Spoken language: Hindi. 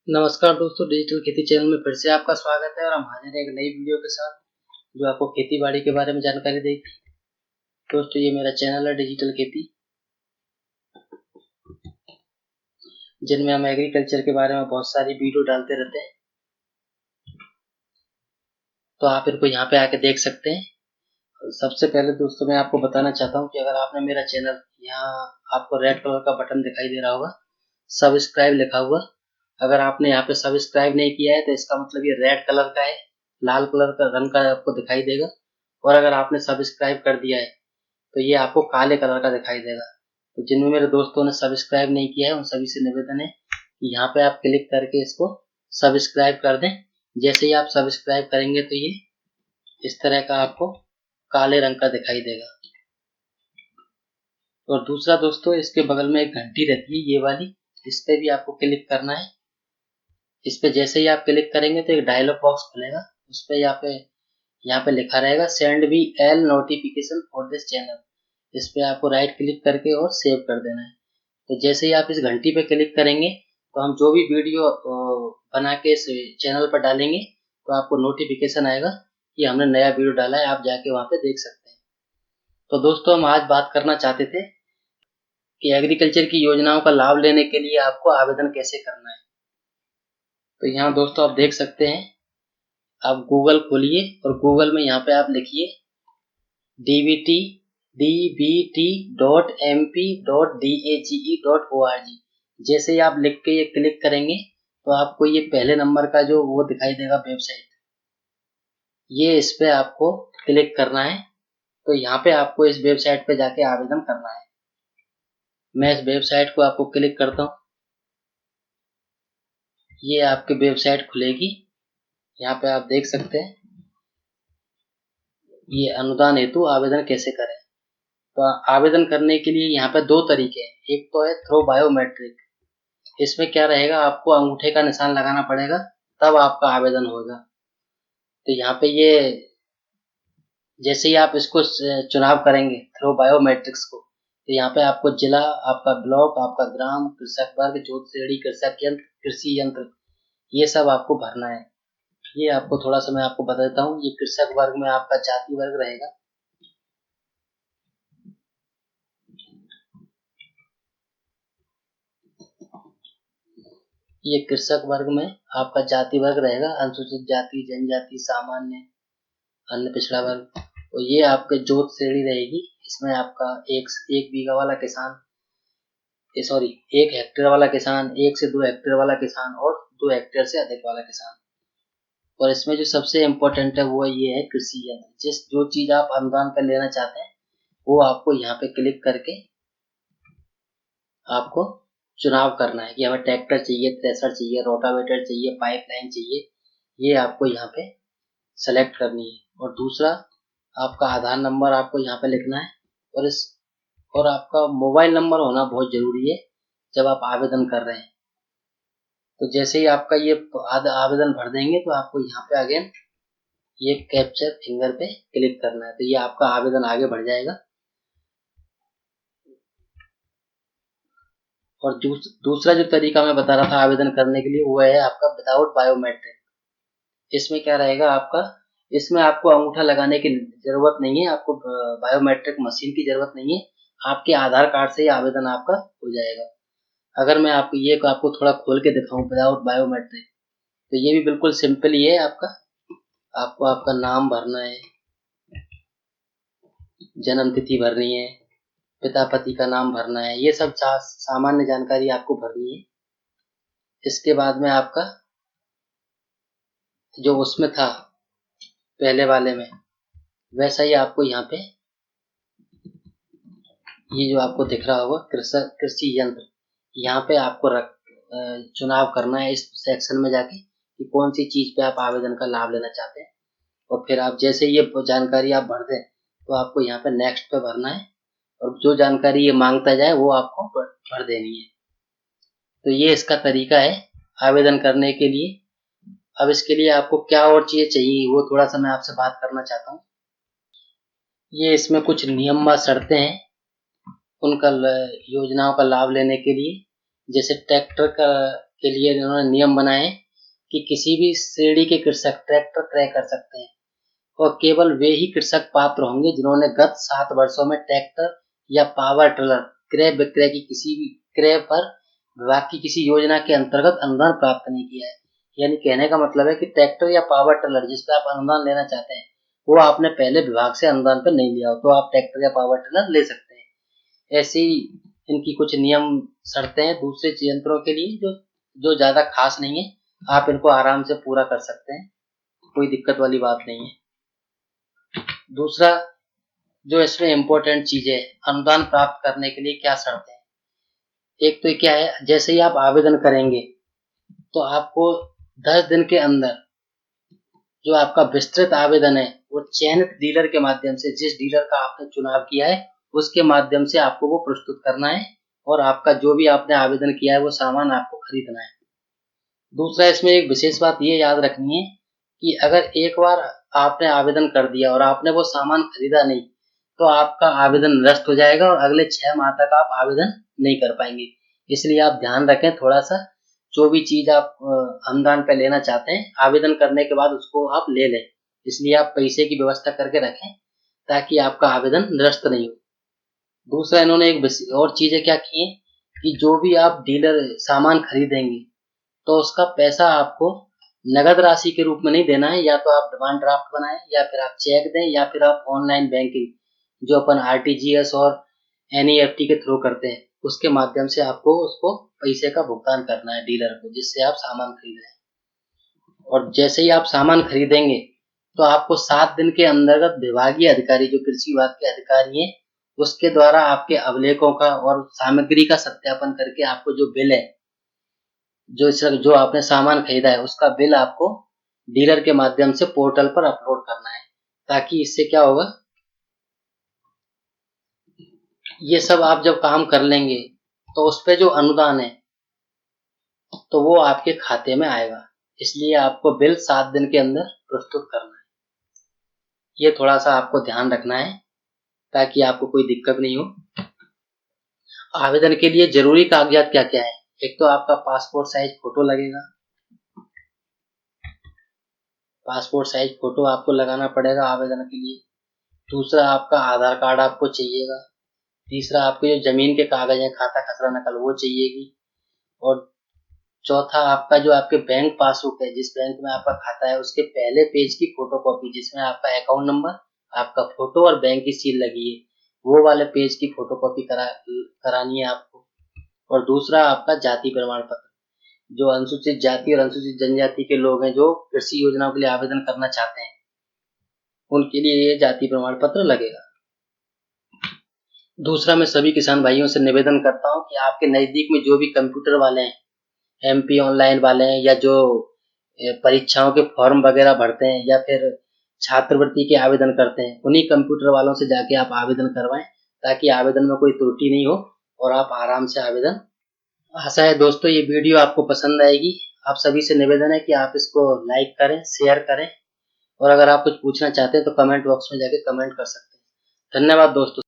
नमस्कार दोस्तों, डिजिटल खेती चैनल में फिर से आपका स्वागत है और हम हाजिर हैं एक नई वीडियो के साथ जो आपको खेती बाड़ी के बारे में जानकारी देगी। दोस्तों, ये मेरा चैनल है डिजिटल खेती, जिनमें हम एग्रीकल्चर के बारे में बहुत सारी वीडियो डालते रहते हैं, तो आप इनको यहाँ पे आके देख सकते हैं। सबसे पहले दोस्तों मैं आपको बताना चाहता हूँ कि अगर आपने मेरा चैनल, यहाँ आपको रेड कलर का बटन दिखाई दे रहा होगा, सब्सक्राइब लिखा हुआ, अगर आपने यहाँ पे सब्सक्राइब नहीं किया है तो इसका मतलब ये रेड कलर का है, लाल कलर का रंग का आपको दिखाई देगा। और अगर आपने सब्सक्राइब कर दिया है तो ये आपको काले कलर का दिखाई देगा। तो जिनमें मेरे दोस्तों ने सब्सक्राइब नहीं किया है उन सभी से निवेदन है कि यहाँ पे आप क्लिक करके इसको सब्सक्राइब कर दें। जैसे ही आप सब्सक्राइब करेंगे तो ये इस तरह का आपको काले रंग का दिखाई देगा। और दूसरा दोस्तों, इसके बगल में एक घंटी रहती है ये वाली, इस पे भी आपको क्लिक करना है। इस पे जैसे ही आप क्लिक करेंगे तो एक डायलॉग बॉक्स खुलेगा, उस पे यहाँ पे लिखा रहेगा सेंड भी L notification for this channel. इस पे आपको राइट क्लिक करके और सेव कर देना है। तो जैसे ही आप इस घंटी पे क्लिक करेंगे तो हम जो भी वीडियो बना के इस चैनल पर डालेंगे तो आपको नोटिफिकेशन आएगा कि हमने नया वीडियो डाला है, आप जाके वहाँ पे देख सकते हैं। तो दोस्तों, हम आज बात करना चाहते थे कि एग्रीकल्चर की योजनाओं का लाभ लेने के लिए आपको आवेदन कैसे करना है। तो यहाँ दोस्तों आप देख सकते हैं, आप गूगल खोलिए और गूगल में यहाँ पे आप लिखिए dbt.mp.dage.org। जैसे ही आप लिख के ये क्लिक करेंगे तो आपको ये पहले नंबर का जो वो दिखाई देगा वेबसाइट, ये इस पे आपको क्लिक करना है। तो यहाँ पे आपको इस वेबसाइट पे जाके आवेदन करना है। मैं इस वेबसाइट को आपको क्लिक करता हूँ, ये आपकी वेबसाइट खुलेगी। यहाँ पे आप देख सकते हैं ये अनुदान हेतु आवेदन कैसे करें। तो आवेदन करने के लिए यहाँ पे दो तरीके हैं, एक तो है थ्रो बायोमेट्रिक। इसमें क्या रहेगा, आपको अंगूठे का निशान लगाना पड़ेगा तब आपका आवेदन होगा। तो यहाँ पे ये जैसे ही आप इसको चुनाव करेंगे थ्रो बायोमेट्रिक्स को, तो यहाँ पे आपको जिला, आपका ब्लॉक, आपका ग्राम, कृषक वर्ग, जोत श्रेणी, कृषक यंत्र, कृषि यंत्र, ये सब आपको भरना है। ये आपको थोड़ा सा मैं आपको बता देता हूँ। ये कृषक वर्ग में आपका जाति वर्ग रहेगा, ये कृषक वर्ग में आपका जाति वर्ग रहेगा, अनुसूचित जाति, जनजाति, सामान्य, अन्य पिछड़ा वर्ग। तो ये आपके जोत श्रेणी रहेगी, इसमें आपका एक बीघा वाला किसान, सॉरी, 1 हेक्टेयर वाला किसान, 1 से 2 हेक्टेयर वाला किसान और 2 हेक्टेयर से अधिक वाला किसान। और इसमें जो सबसे इम्पोर्टेंट है वो ये है कृषि यंत्र। जो चीज आप अनुदान पर लेना चाहते हैं वो आपको यहाँ पे क्लिक करके आपको चुनाव करना है कि हमें ट्रैक्टर चाहिए, थ्रेसर चाहिए, रोटावेटर चाहिए, पाइपलाइन चाहिए, ये आपको यहाँ पे सेलेक्ट करनी है। और दूसरा, आपका आधार नंबर आपको यहाँ पे लिखना है और आपका मोबाइल नंबर होना बहुत जरूरी है जब आप आवेदन कर रहे हैं। तो जैसे ही आपका ये आवेदन भर देंगे तो आपको यहाँ पे अगेन ये कैप्चर फिंगर पे क्लिक करना है, तो ये आपका आवेदन आगे बढ़ जाएगा। और दूसरा जो तरीका मैं बता रहा था आवेदन करने के लिए वो है आपका विदाउट बायोमेट्रिक। इसमें क्या रहेगा आपका, इसमें आपको अंगूठा लगाने की जरूरत नहीं है, आपको बायोमेट्रिक मशीन की जरूरत नहीं है, आपके आधार कार्ड से ही आवेदन आपका हो जाएगा। अगर मैं आपको थोड़ा खोल के दिखाऊं विदाउट बायोमेट्रिक, तो ये भी बिल्कुल सिंपल ही है। आपको आपका नाम भरना है, जन्म तिथि भरनी है, पिता पति का नाम भरना है, ये सब सामान्य जानकारी आपको भरनी है। इसके बाद में आपका जो उसमें था पहले वाले में वैसा ही आपको यहाँ पे ये जो आपको दिख रहा होगा कृषि यंत्र, यहाँ पे आपको चुनाव करना है इस सेक्शन में जाके कि कौन सी चीज पे आप आवेदन का लाभ लेना चाहते हैं। और फिर आप जैसे ये जानकारी आप भर दें तो आपको यहाँ पे नेक्स्ट पे भरना है और जो जानकारी ये मांगता जाए वो आपको भर देनी है। तो ये इसका तरीका है आवेदन करने के लिए। अब इसके लिए आपको क्या और चीजें चाहिए वो थोड़ा सा मैं आपसे बात करना चाहता हूँ। ये इसमें कुछ नियम व शर्तें हैं उनका योजनाओं का लाभ लेने के लिए। जैसे ट्रैक्टर के लिए इन्होंने नियम बनाए हैं कि किसी भी श्रेणी के कृषक ट्रैक्टर क्रय कर सकते हैं और केवल वे ही कृषक पात्र होंगे जिन्होंने गत 7 वर्षों में ट्रैक्टर या पावर टिलर क्रय विक्रय की किसी भी क्रय पर विभाग की किसी योजना के अंतर्गत अनुदान प्राप्त नहीं किया है। यानी कहने का मतलब है कि ट्रैक्टर या पावर टिलर जिस पे आप अनुदान लेना चाहते हैं वो आपने पहले विभाग से अनुदान पर नहीं लिया हो तो आप ट्रैक्टर या पावर टिलर ले सकते हैं। ऐसी इनकी कुछ नियम शर्तें हैं दूसरे यंत्रों के लिए जो ज्यादा खास नहीं है, आप इनको आराम से पूरा कर सकते हैं, कोई दिक्कत वाली बात नहीं है। दूसरा जो इसमें इम्पोर्टेंट चीज है, अनुदान प्राप्त करने के लिए क्या शर्तें हैं। एक तो क्या है, जैसे ही आप आवेदन करेंगे तो आपको 10 दिन के अंदर जो आपका विस्तृत आवेदन है वो चयनित डीलर के माध्यम से, जिस डीलर का आपने चुनाव किया है उसके माध्यम से आपको वो प्रस्तुत करना है और आपका जो भी आपने आवेदन किया है वो सामान आपको खरीदना है। दूसरा इसमें एक विशेष बात ये याद रखनी है कि अगर एक बार आपने आवेदन कर दिया और आपने वो सामान खरीदा नहीं तो आपका आवेदन निरस्त हो जाएगा और अगले 6 माह तक आप आवेदन नहीं कर पाएंगे। इसलिए आप ध्यान रखें थोड़ा सा, जो भी चीज आप अनुदान पे लेना चाहते हैं आवेदन करने के बाद उसको आप ले लें। इसलिए आप पैसे की व्यवस्था करके रखें ताकि आपका आवेदन निरस्त नहीं हो। दूसरा इन्होंने एक और चीजें क्या की है कि जो भी आप डीलर सामान खरीदेंगे तो उसका पैसा आपको नगद राशि के रूप में नहीं देना है, या तो आप डिमांड ड्राफ्ट बनाएं या फिर आप चेक दें या फिर आप ऑनलाइन बैंकिंग जो अपन आरटीजीएस और एनईएफटी के थ्रू करते हैं उसके माध्यम से आपको उसको पैसे का भुगतान करना है डीलर को जिससे आप सामान खरीद रहे हैं। और जैसे ही आप सामान खरीदेंगे तो आपको 7 दिन के अंतर्गत विभागीय अधिकारी जो कृषि विभाग के अधिकारी हैं उसके द्वारा आपके अभिलेखों का और सामग्री का सत्यापन करके आपको जो बिल है जो आपने सामान खरीदा है उसका बिल आपको डीलर के माध्यम से पोर्टल पर अपलोड करना है, ताकि इससे क्या होगा, ये सब आप जब काम कर लेंगे तो उस पे जो अनुदान है तो वो आपके खाते में आएगा। इसलिए आपको बिल 7 दिन के अंदर प्रस्तुत करना है। ये थोड़ा सा आपको ध्यान रखना है ताकि आपको कोई दिक्कत नहीं हो। आवेदन के लिए जरूरी कागजात क्या क्या है। एक तो आपका पासपोर्ट साइज फोटो लगेगा, पासपोर्ट साइज फोटो आपको लगाना पड़ेगा आवेदन के लिए। दूसरा आपका आधार कार्ड आपको चाहिएगा। तीसरा आपके जो जमीन के कागज हैं खाता खसरा नकल वो चाहिएगी। और चौथा आपका जो आपके बैंक पासबुक है जिस बैंक में आपका खाता है उसके पहले पेज की फोटोकॉपी जिसमें आपका अकाउंट नंबर, आपका फोटो और बैंक की सील लगी है वो वाले पेज की फोटोकॉपी करानी है आपको। और दूसरा आपका जाति प्रमाण पत्र। जो अनुसूचित जाति और अनुसूचित जनजाति के लोग हैं जो कृषि योजनाओं के लिए आवेदन करना चाहते हैं उनके लिए ये जाति प्रमाण पत्र लगेगा। दूसरा मैं सभी किसान भाइयों से निवेदन करता हूँ कि आपके नजदीक में जो भी कंप्यूटर वाले हैं, एमपी ऑनलाइन वाले हैं या जो परीक्षाओं के फॉर्म वगैरह भरते हैं या फिर छात्रवृत्ति के आवेदन करते हैं, उन्हीं कंप्यूटर वालों से जाके आप आवेदन करवाएं ताकि आवेदन में कोई त्रुटि नहीं हो और आप आराम से आवेदन। आशा है दोस्तों ये वीडियो आपको पसंद आएगी। आप सभी से निवेदन है कि आप इसको लाइक करें, शेयर करें और अगर आप कुछ पूछना चाहते हैं तो कमेंट बॉक्स में जाके कमेंट कर सकते हैं। धन्यवाद दोस्तों।